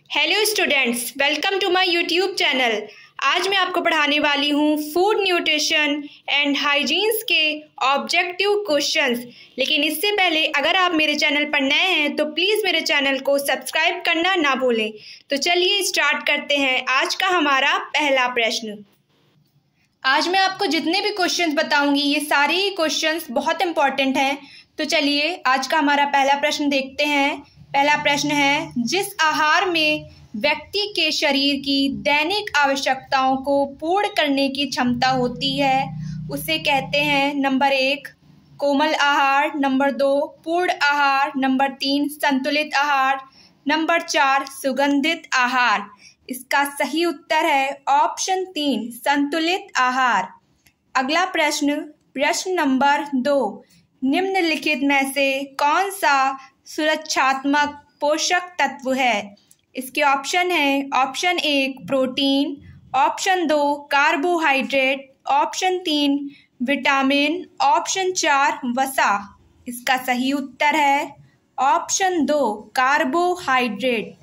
Hello students, welcome to my YouTube channel. आज मैं आपको पढ़ाने वाली हूँ फूड न्यूट्रिशन एंड हाइजीन्स के ऑब्जेक्टिव क्वेश्चंस। लेकिन इससे पहले अगर आप मेरे चैनल पर नए हैं तो प्लीज़ मेरे चैनल को सब्सक्राइब करना ना भूलें। तो चलिए स्टार्ट करते हैं आज का हमारा पहला प्रश्न। आज मैं आपको जितने भी क्वेश्चंस बताऊंगी ये सारे ही क्वेश्चंस बहुत इंपॉर्टेंट हैं। तो चलिए आज का हमारा पहला प्रश्न देखते हैं। पहला प्रश्न है, जिस आहार में व्यक्ति के शरीर की दैनिक आवश्यकताओं को पूर्ण करने की क्षमता होती है उसे कहते हैं नंबर 1 कोमल आहार, नंबर 2 पूर्ण आहार, नंबर 3 संतुलित आहार, नंबर 4 सुगंधित आहार। इसका सही उत्तर है ऑप्शन 3 संतुलित आहार। अगला प्रश्न, प्रश्न नंबर 2, निम्नलिखित में से कौन सा सुरक्षात्मक पोषक तत्व है? इसके ऑप्शन है option 1 protein, option 2 carbohydrate, option 3 vitamin, option 4 वसा। इसका सही उत्तर है ऑप्शन 2 कार्बोहाइड्रेट।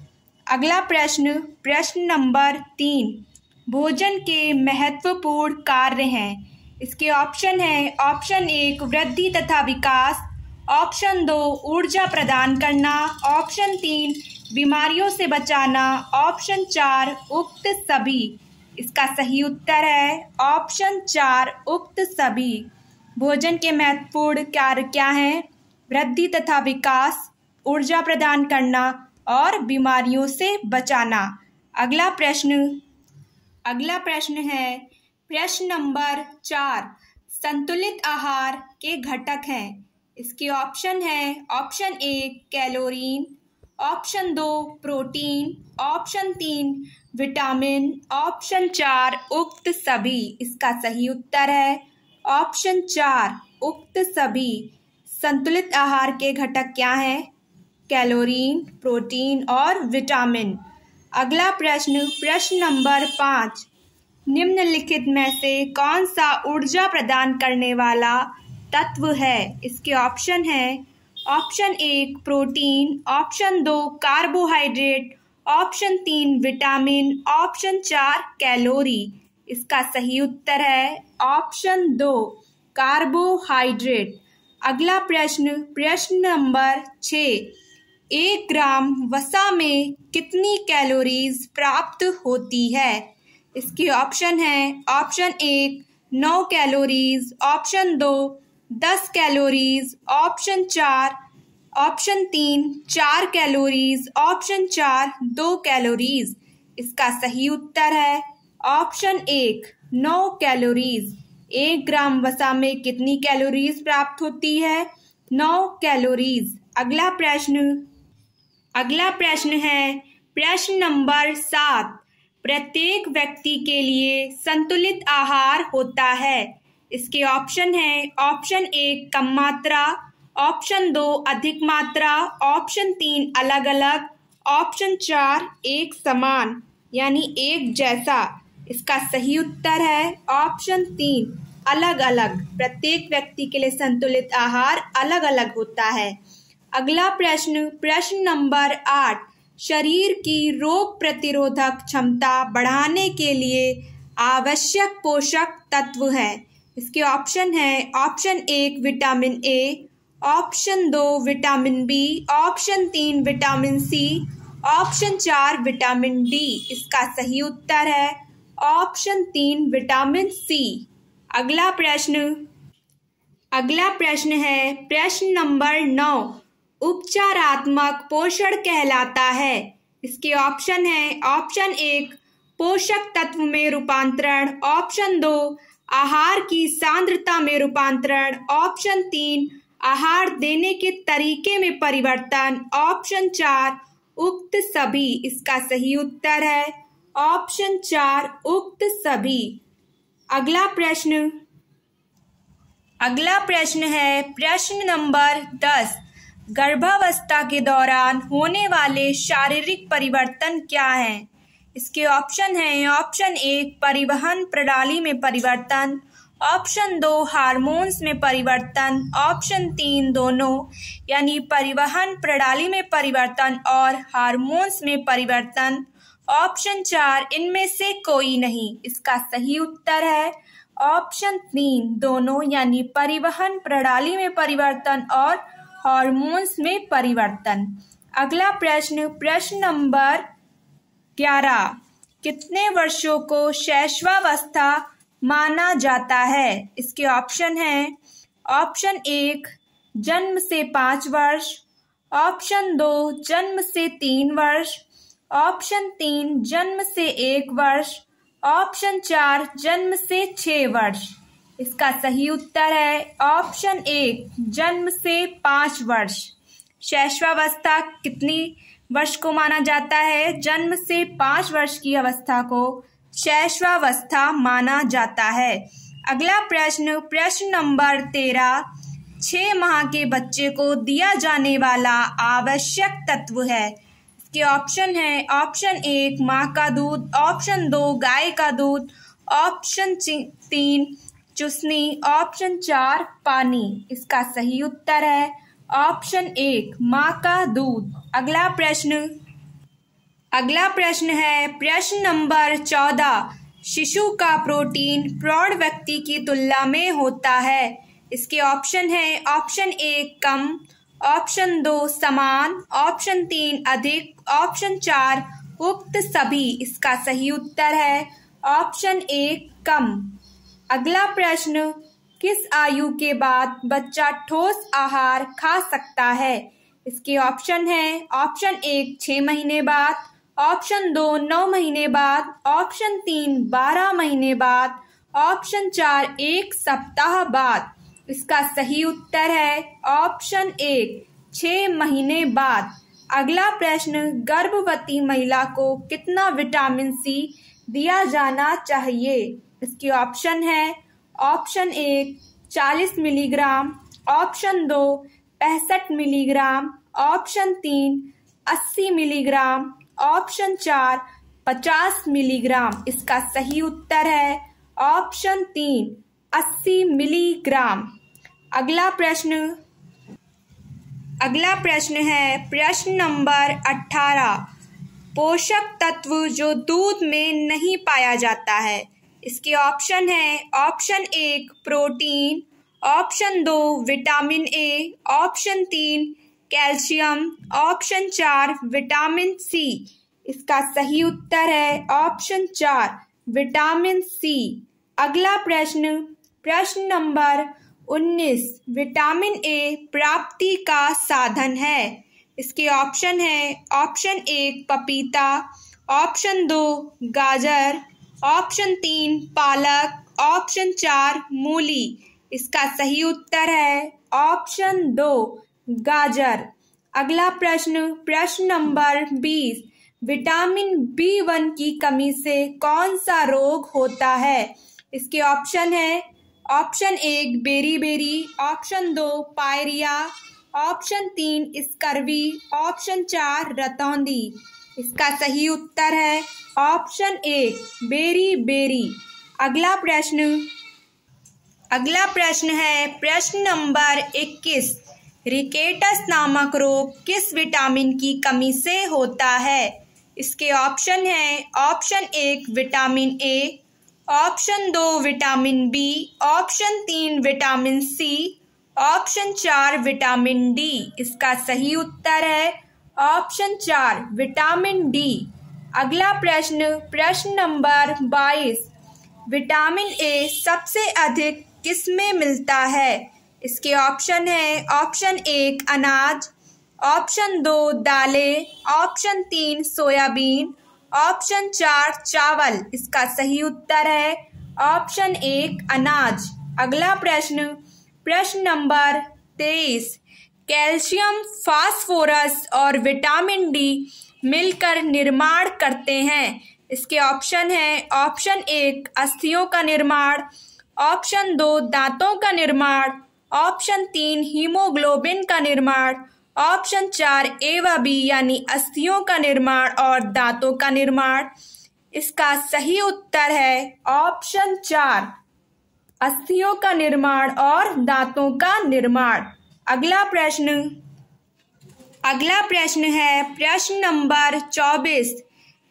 अगला प्रश्न, प्रश्न नंबर 3, भोजन के महत्वपूर्ण कार्य हैं। इसके ऑप्शन है ऑप्शन 1 वृद्धि तथा विकास, ऑप्शन 2 ऊर्जा प्रदान करना, ऑप्शन 3 बीमारियों से बचाना, ऑप्शन 4 उक्त सभी। इसका सही उत्तर है ऑप्शन 4 उक्त सभी। भोजन के महत्वपूर्ण कार्य क्या हैं? वृद्धि तथा विकास, ऊर्जा प्रदान करना और बीमारियों से बचाना। अगला प्रश्न है प्रश्न नंबर 4, संतुलित आहार के घटक हैं। इसके ऑप्शन है option 1 chlorine, option 2 protein, option 3 vitamin, option 4 उक्त सभी। इसका सही उत्तर है ऑप्शन 4 उक्त सभी। संतुलित आहार के घटक क्या हैं? कैलोरीन, प्रोटीन और विटामिन। अगला प्रश्न, प्रश्न नंबर 5, निम्नलिखित में से कौन सा ऊर्जा प्रदान करने वाला तत्व है? इसके ऑप्शन है option 1 protein, option 2 carbohydrate, option 3 vitamin, option 4 calorie. इसका सही उत्तर है ऑप्शन 2 कार्बोहाइड्रेट। अगला प्रश्न, प्रश्न नंबर 6, 1 ग्राम वसा में कितनी कैलोरीज प्राप्त होती है? इसके ऑप्शन है option 1 9 calories, option 2 10 calories, option 3 4 calories, option 4 2 calories. इसका सही उत्तर है ऑप्शन 1 9 कैलोरीज। 1 ग्राम वसा में कितनी कैलोरीज प्राप्त होती है? 9 कैलोरीज। अगला प्रश्न है प्रश्न नंबर 7, प्रत्येक व्यक्ति के लिए संतुलित आहार होता है। इसके ऑप्शन है ऑप्शन 1 कम मात्रा, ऑप्शन 2 अधिक मात्रा, ऑप्शन 3 अलग अलग, ऑप्शन 4 एक समान यानी एक जैसा। इसका सही उत्तर है ऑप्शन 3 अलग अलग। प्रत्येक व्यक्ति के लिए संतुलित आहार अलग अलग होता है। अगला प्रश्न, प्रश्न नंबर 8, शरीर की रोग प्रतिरोधक क्षमता बढ़ाने के लिए आवश्यक पोषक तत्व है। इसके ऑप्शन है option 1 vitamin A, option 2 vitamin B, option 3 vitamin C, option 4 vitamin D. इसका सही उत्तर है ऑप्शन 3 विटामिन सी। अगला प्रश्न है प्रश्न नंबर 9, उपचारात्मक पोषण कहलाता है। इसके ऑप्शन है ऑप्शन 1 पोषक तत्व में रूपांतरण, ऑप्शन 2 आहार की सांद्रता में रूपांतरण, ऑप्शन 3 आहार देने के तरीके में परिवर्तन, ऑप्शन 4 उक्त सभी। इसका सही उत्तर है ऑप्शन 4 उक्त सभी। अगला प्रश्न है प्रश्न नंबर 10, गर्भावस्था के दौरान होने वाले शारीरिक परिवर्तन क्या हैं? इसके ऑप्शन है ऑप्शन 1 परिवहन प्रणाली में परिवर्तन, ऑप्शन 2 हार्मोन्स में परिवर्तन, ऑप्शन 3 दोनों यानी परिवहन प्रणाली में परिवर्तन और हार्मोन्स में परिवर्तन, ऑप्शन 4 इनमें से कोई नहीं। इसका सही उत्तर है ऑप्शन 3 दोनों यानी परिवहन प्रणाली में परिवर्तन और हार्मोन्स में परिवर्तन। अगला प्रश्न, प्रश्न नंबर 11, कितने वर्षों को शैशवावस्था माना जाता है? इसके ऑप्शन हैं ऑप्शन 1 जन्म से 5 वर्ष, ऑप्शन 2 जन्म से 3 वर्ष, ऑप्शन 3 जन्म से 1 वर्ष, ऑप्शन 4 जन्म से 6 वर्ष। इसका सही उत्तर है ऑप्शन 1 जन्म से 5 वर्ष। शैशवावस्था कितनी वर्ष को माना जाता है? जन्म से 5 वर्ष की अवस्था को शैशवावस्था माना जाता है। अगला प्रश्न, प्रश्न नंबर 13, 6 माह के बच्चे को दिया जाने वाला आवश्यक तत्व है। इसके ऑप्शन है ऑप्शन 1 माँ का दूध, ऑप्शन 2 गाय का दूध, ऑप्शन 3 चूसनी, ऑप्शन 4 पानी। इसका सही उत्तर है ऑप्शन 1 माँ का दूध। अगला प्रश्न है प्रश्न नंबर 14, शिशु का प्रोटीन प्रौढ़ व्यक्ति की तुलना में होता है। इसके ऑप्शन है ऑप्शन 1 कम, ऑप्शन 2 समान, ऑप्शन 3 अधिक, ऑप्शन 4 उक्त सभी। इसका सही उत्तर है ऑप्शन 1 कम। अगला प्रश्न, किस आयु के बाद बच्चा ठोस आहार खा सकता है? इसके ऑप्शन है ऑप्शन 1 6 महीने बाद, ऑप्शन 2 9 महीने बाद, ऑप्शन 3 12 महीने बाद, ऑप्शन 4 1 सप्ताह बाद। इसका सही उत्तर है ऑप्शन 1 6 महीने बाद। अगला प्रश्न, गर्भवती महिला को कितना विटामिन सी दिया जाना चाहिए? इसके ऑप्शन है option 1 40 milligram, option 2 65 milligram, option 3 80 milligram, option 4 50 milligram. इसका सही उत्तर है ऑप्शन 3 80 मिलीग्राम। अगला प्रश्न है प्रश्न नंबर 18, पोषक तत्व जो दूध में नहीं पाया जाता है। इसके ऑप्शन है option 1 protein, option 2 vitamin A, option 3 calcium, option 4 vitamin C. इसका सही उत्तर है ऑप्शन 4 विटामिन सी। अगला प्रश्न नंबर 19, विटामिन ए प्राप्ति का साधन है। इसके ऑप्शन है ऑप्शन 1 पपीता, ऑप्शन 2 गाजर, ऑप्शन 3 पालक, ऑप्शन 4 मूली। इसका सही उत्तर है ऑप्शन 2 गाजर। अगला प्रश्न नंबर 20, विटामिन B1 की कमी से कौन सा रोग होता है? इसके ऑप्शन है ऑप्शन 1 बेरी, option 2 pyorrhoea, option 3 scurvy, option 4 रतौंधी। इसका सही उत्तर है ऑप्शन 1 बेरी। अगला प्रश्न है प्रश्न नंबर 21, रिकेटस नामक रोग किस विटामिन की कमी से होता है? इसके ऑप्शन है option 1 vitamin A, option 2 vitamin B, option 3 vitamin C, option 4 vitamin D. इसका सही उत्तर है ऑप्शन 4 विटामिन डी। अगला प्रश्न नंबर 22, विटामिन ए सबसे अधिक किसमें मिलता है? इसके ऑप्शन है ऑप्शन 1 अनाज, ऑप्शन 2 दालें, ऑप्शन 3 सोयाबीन, ऑप्शन 4 चावल। इसका सही उत्तर है ऑप्शन 1 अनाज। अगला प्रश्न नंबर 23, कैल्शियम, फास्फोरस और विटामिन डी मिलकर निर्माण करते हैं। इसके ऑप्शन है ऑप्शन 1 अस्थियों का निर्माण, ऑप्शन 2 दांतों का निर्माण, ऑप्शन 3 हीमोग्लोबिन का निर्माण, ऑप्शन 4 ए व बी यानी अस्थियों का निर्माण और दांतों का निर्माण। इसका सही उत्तर है ऑप्शन 4। अस्थियों का निर्माण और दांतों का निर्माण। अगला प्रश्न है प्रश्न नंबर 24।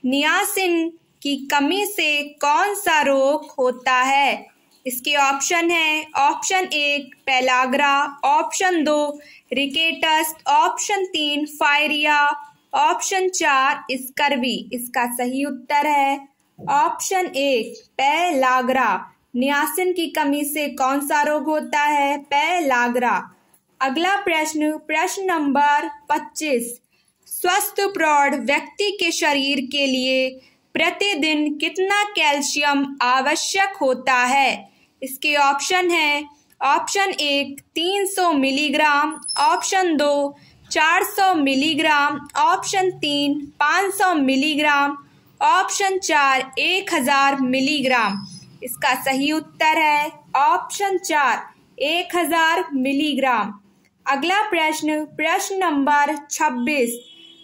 नियासिन की कमी से कौन सा रोग होता है? इसके ऑप्शन है option 1 pellagra, option 2 rickets, option 3 pyorrhoea, option 4 scurvy. इसका सही उत्तर है ऑप्शन 1 पेलाग्रा। नियासिन की कमी से कौन सा रोग होता है? पेलाग्रा। अगला प्रश्न नंबर 25। स्वस्थ प्रौढ़ व्यक्ति के शरीर के लिए प्रतिदिन कितना कैल्शियम आवश्यक होता है? इसके ऑप्शन है option 1 300 milligram, option 2 400 milligram, option 3 500 milligram, option 4 1000 milligram. इसका सही उत्तर है ऑप्शन 4 1000 मिलीग्राम। अगला प्रश्न नंबर 26।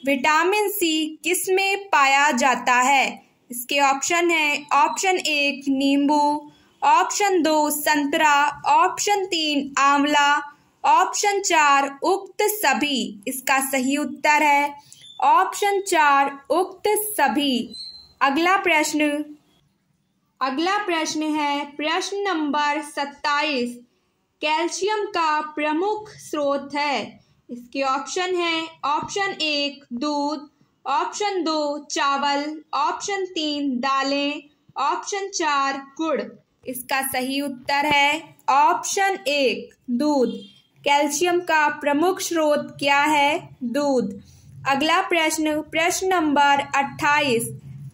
विटामिन सी किसमें पाया जाता है? इसके ऑप्शन है ऑप्शन 1 नींबू, ऑप्शन 2 संतरा, ऑप्शन 3 आंवला, ऑप्शन 4 उक्त सभी। इसका सही उत्तर है ऑप्शन 4 उक्त सभी। अगला प्रश्न है प्रश्न नंबर 27। कैल्शियम का प्रमुख स्रोत है। इसके ऑप्शन है ऑप्शन 1 दूध, ऑप्शन 2 चावल, ऑप्शन 3 दालें, ऑप्शन 4 गुड़। इसका सही उत्तर है ऑप्शन 1 दूध। कैल्शियम का प्रमुख स्रोत क्या है? दूध। अगला प्रश्न नंबर 28।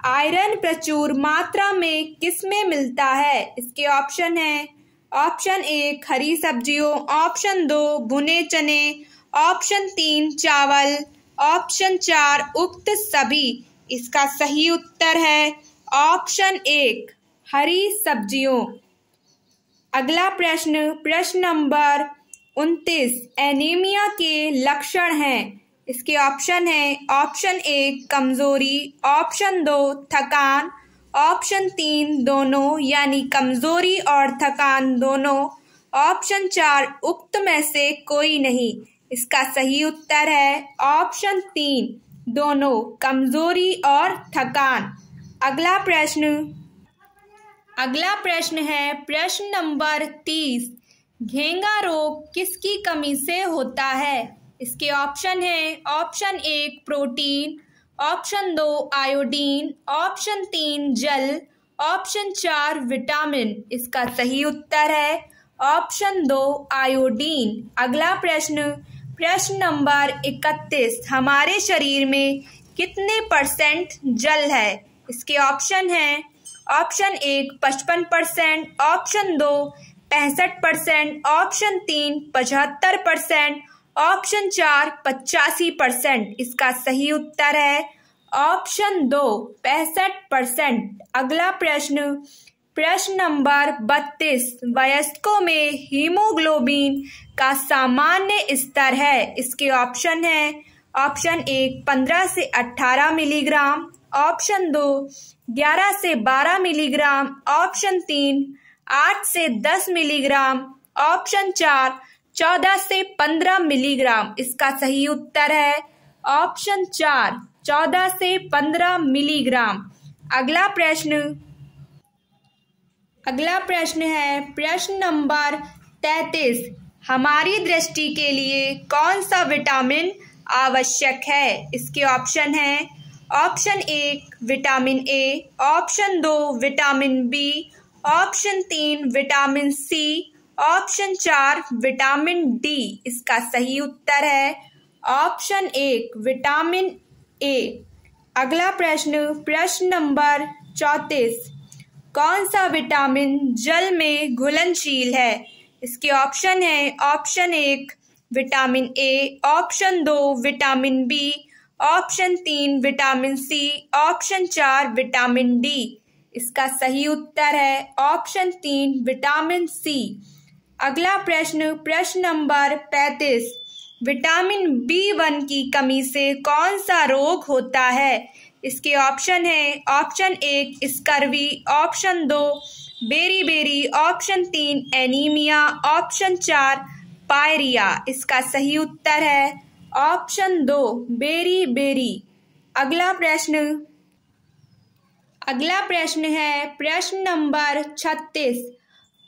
आयरन प्रचुर मात्रा में किसमें मिलता है? इसके ऑप्शन है ऑप्शन 1 हरी सब्जियों, ऑप्शन 2 भुने चने, ऑप्शन 3 चावल, ऑप्शन 4 उक्त सभी। इसका सही उत्तर है ऑप्शन 1 हरी सब्जियों। अगला प्रश्न नंबर 29। एनीमिया के लक्षण हैं। इसके ऑप्शन है ऑप्शन 1 कमजोरी, ऑप्शन 2 थकान, ऑप्शन 3 दोनों यानी कमजोरी और थकान दोनों, ऑप्शन 4 उक्त में से कोई नहीं। इसका सही उत्तर है ऑप्शन 3 दोनों कमजोरी और थकान। अगला प्रश्न है प्रश्न नंबर 30। घेंगा रोग किसकी कमी से होता है? इसके ऑप्शन है option 1 protein, option 2 iodine, option 3 जल, ऑप्शन 4 विटामिन। इसका सही उत्तर है ऑप्शन 2 आयोडीन। अगला प्रश्न नंबर 31। हमारे शरीर में कितने % जल है? इसके ऑप्शन है ऑप्शन 1 55%, ऑप्शन 2 65%, ऑप्शन 3 75%, ऑप्शन 4 85%। इसका सही उत्तर है ऑप्शन 2 65%। अगला प्रश्न नंबर 32। वयस्कों में हीमोग्लोबिन का सामान्य स्तर है। इसके ऑप्शन है ऑप्शन 1 15 से 18 मिलीग्राम, ऑप्शन 2 11 से 12 मिलीग्राम, ऑप्शन 3 8 से 10 मिलीग्राम, ऑप्शन 4 14 से 15 मिलीग्राम। इसका सही उत्तर है ऑप्शन 4 14 से 15 मिलीग्राम। अगला प्रश्न है प्रश्न नंबर 33। हमारी दृष्टि के लिए कौन सा विटामिन आवश्यक है? इसके ऑप्शन है option 1 vitamin A, option 2 vitamin B, option 3 vitamin C, option 4 vitamin D. इसका सही उत्तर है ऑप्शन 1 विटामिन ए। अगला प्रश्न नंबर 34। कौन सा विटामिन जल में घुलनशील है? इसके ऑप्शन है option 1 vitamin A, option 2 vitamin B, option 3 vitamin C, option 4 vitamin D. इसका सही उत्तर है ऑप्शन 3 विटामिन सी। अगला प्रश्न नंबर 35। विटामिन B1 की कमी से कौन सा रोग होता है? इसके ऑप्शन है ऑप्शन 1 स्कर्वी, ऑप्शन 2 बेरी, ऑप्शन 3 एनीमिया, ऑप्शन 4 पायरिया। इसका सही उत्तर है ऑप्शन 2 बेरी। अगला प्रश्न है प्रश्न नंबर 36।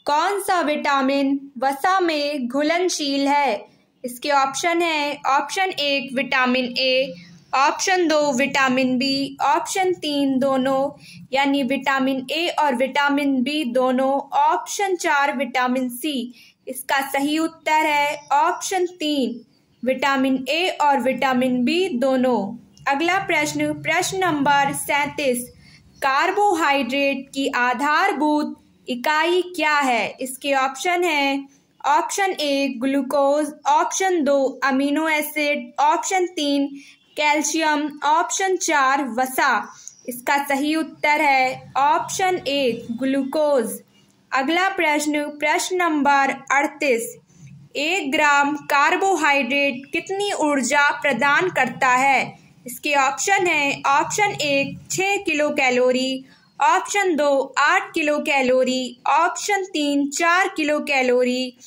कौन सा विटामिन वसा में घुलनशील है? इसके ऑप्शन है option 1 vitamin A, option 2 vitamin B, option 3 दोनों यानी विटामिन ए और विटामिन बी दोनों, ऑप्शन 4 विटामिन सी। इसका सही उत्तर है ऑप्शन 3 विटामिन ए और विटामिन बी दोनों। अगला प्रश्न नंबर 37। कार्बोहाइड्रेट की आधारभूत इकाई क्या है? इसके ऑप्शन है option 1 glucose, option 2 amino acid, option 3 calcium, option 4 वसा। इसका सही उत्तर है ऑप्शन 1 ग्लूकोज। अगला प्रश्न नंबर 38। 1 ग्राम कार्बोहाइड्रेट कितनी ऊर्जा प्रदान करता है? इसके ऑप्शन है option 1 6 kilo calorie, option 2 8 kilo calorie, option 3 4 kilo calorie,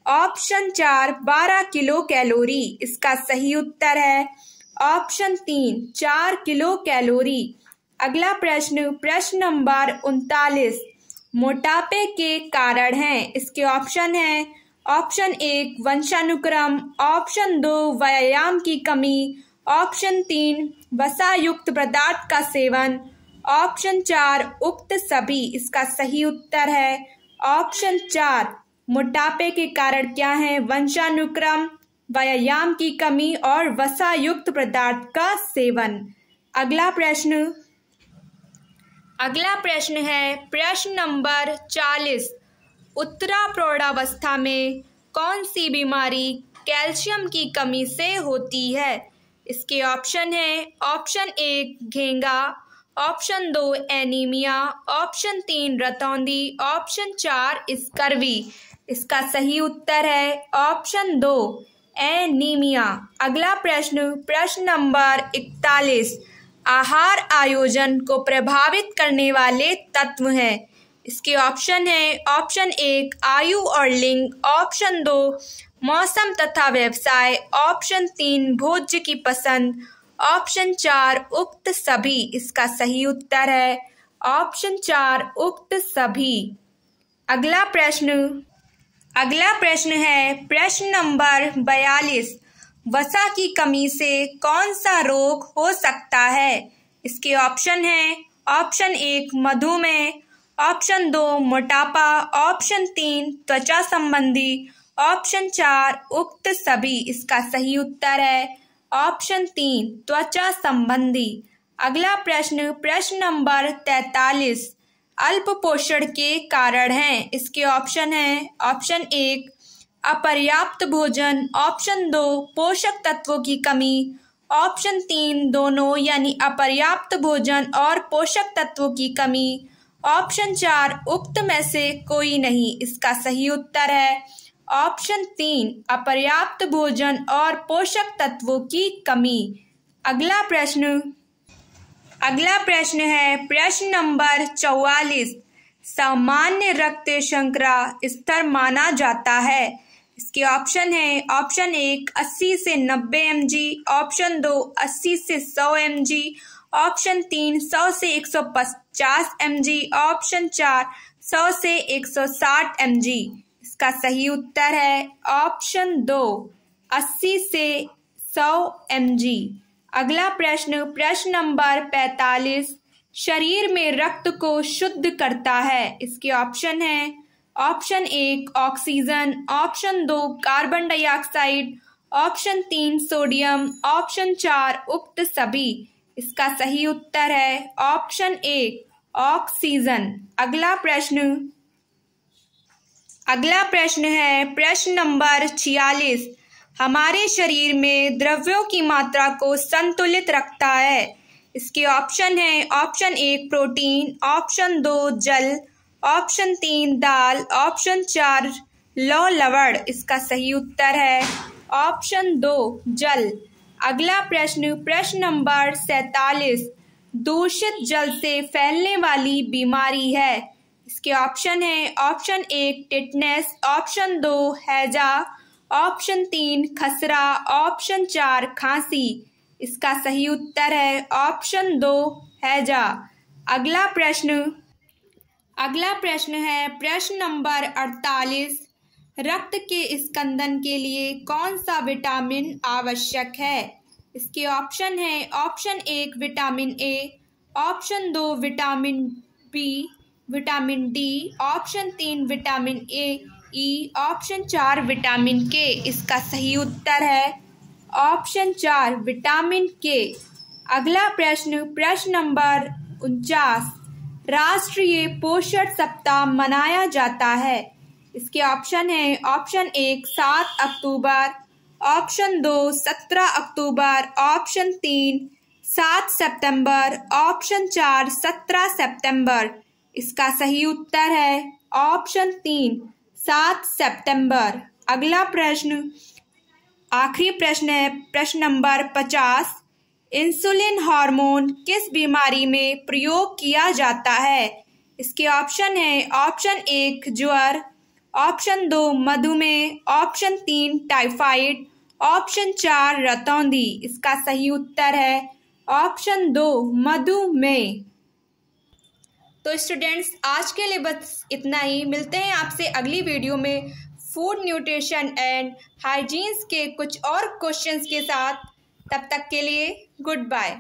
option 4 12 kilo calorie. इसका सही उत्तर है ऑप्शन 3 4 किलो कैलोरी। अगला प्रश्न नंबर 39। मोटापे के कारण हैं। इसके ऑप्शन है ऑप्शन 1 वंशानुक्रम, ऑप्शन 2 व्यायाम की कमी, ऑप्शन 3 वसा युक्त पदार्थ का सेवन, ऑप्शन 4 उक्त सभी। इसका सही उत्तर है ऑप्शन 4 मोटापे के कारण क्या है? वंशानुक्रम, व्यायाम की कमी और वसा युक्त पदार्थ का सेवन। अगला प्रश्न है प्रश्न नंबर 40। उत्तरा प्रौढ़ावस्था में कौन सी बीमारी कैल्शियम की कमी से होती है? इसके ऑप्शन है ऑप्शन 1 घेंगा, ऑप्शन 2 एनीमिया, ऑप्शन 3 रतौंधी, ऑप्शन 4 स्कर्वी। इसका सही उत्तर है ऑप्शन 2 एनीमिया। अगला प्रश्न नंबर 41। आहार आयोजन को प्रभावित करने वाले तत्व हैं। इसके ऑप्शन है ऑप्शन 1 आयु और लिंग, ऑप्शन 2 मौसम तथा व्यवसाय, ऑप्शन 3 भोज्य की पसंद, ऑप्शन 4 उक्त सभी। इसका सही उत्तर है ऑप्शन 4 उक्त सभी। अगला प्रश्न है प्रश्न नंबर 42। वसा की कमी से कौन सा रोग हो सकता है? इसके ऑप्शन है ऑप्शन 1 मधुमेह, ऑप्शन 2 मोटापा, ऑप्शन 3 त्वचा संबंधी, ऑप्शन 4 उक्त सभी। इसका सही उत्तर है ऑप्शन 3 त्वचा संबंधी। अगला प्रश्न नंबर 43। अल्प पोषण के कारण हैं। इसके ऑप्शन है ऑप्शन 1 अपर्याप्त भोजन, ऑप्शन 2 पोषक तत्वों की कमी, ऑप्शन 3 दोनों यानी अपर्याप्त भोजन और पोषक तत्वों की कमी, ऑप्शन 4 उक्त में से कोई नहीं। इसका सही उत्तर है ऑप्शन 3 अपर्याप्त भोजन और पोषक तत्वों की कमी। अगला प्रश्न है प्रश्न नंबर 44। सामान्य रक्त शर्करा स्तर माना जाता है। इसके ऑप्शन है ऑप्शन 1 80 से 90 mg, ऑप्शन 2 80 से 100 mg, ऑप्शन 3 100 से 150 mg, ऑप्शन 4 100 से 160 mg। इसका सही उत्तर है ऑप्शन 2 80 से 100 mg। अगला प्रश्न नंबर 45। शरीर में रक्त को शुद्ध करता है। इसके ऑप्शन है option 1 oxygen, option 2 carbon dioxide, option 3 sodium, option 4 उक्त सभी। इसका सही उत्तर है ऑप्शन 1 ऑक्सीजन। अगला प्रश्न है प्रश्न नंबर 46। हमारे शरीर में द्रव्यों की मात्रा को संतुलित रखता है। इसके ऑप्शन है ऑप्शन 1 प्रोटीन, ऑप्शन 2 जल, ऑप्शन 3 दाल, ऑप्शन 4 लवण। इसका सही उत्तर है ऑप्शन 2 जल। अगला प्रश्न नंबर 47। दूषित जल से फैलने वाली बीमारी है। इसके ऑप्शन है ऑप्शन 1 टिटनेस, ऑप्शन 2 हैजा, ऑप्शन 3 खसरा, ऑप्शन 4 खांसी। इसका सही उत्तर है ऑप्शन 2 हैजा। अगला प्रश्न है प्रश्न नंबर 48। रक्त के स्कंदन के लिए कौन सा विटामिन आवश्यक है? इसके ऑप्शन है option 1 vitamin A, option 2 vitamin B, vitamin D, option 3 vitamin E, option 4 vitamin K. इसका सही उत्तर है ऑप्शन 4 विटामिन के। अगला प्रश्न नंबर 49। राष्ट्रीय पोषण सप्ताह मनाया जाता है। इसके ऑप्शन है ऑप्शन 1 7 अक्टूबर, ऑप्शन 2 17 अक्टूबर, ऑप्शन 3 7 सितंबर, ऑप्शन 4 17 सितंबर। इसका सही उत्तर है ऑप्शन 3 7 सितंबर। अगला आखिरी प्रश्न है प्रश्न नंबर 50। इंसुलिन हार्मोन किस बीमारी में प्रयोग किया जाता है? इसके ऑप्शन है ऑप्शन 1 ज्वर, ऑप्शन 2 मधुमेह, ऑप्शन 3 टाइफाइड, ऑप्शन 4 रतौंधी। इसका सही उत्तर है ऑप्शन 2 मधुमेह। तो स्टूडेंट्स आज के लिए बस इतना ही। मिलते हैं आपसे अगली वीडियो में फूड न्यूट्रिशन एंड हाइजीन्स के कुछ और क्वेश्चंस के साथ। तब तक के लिए गुड बाय।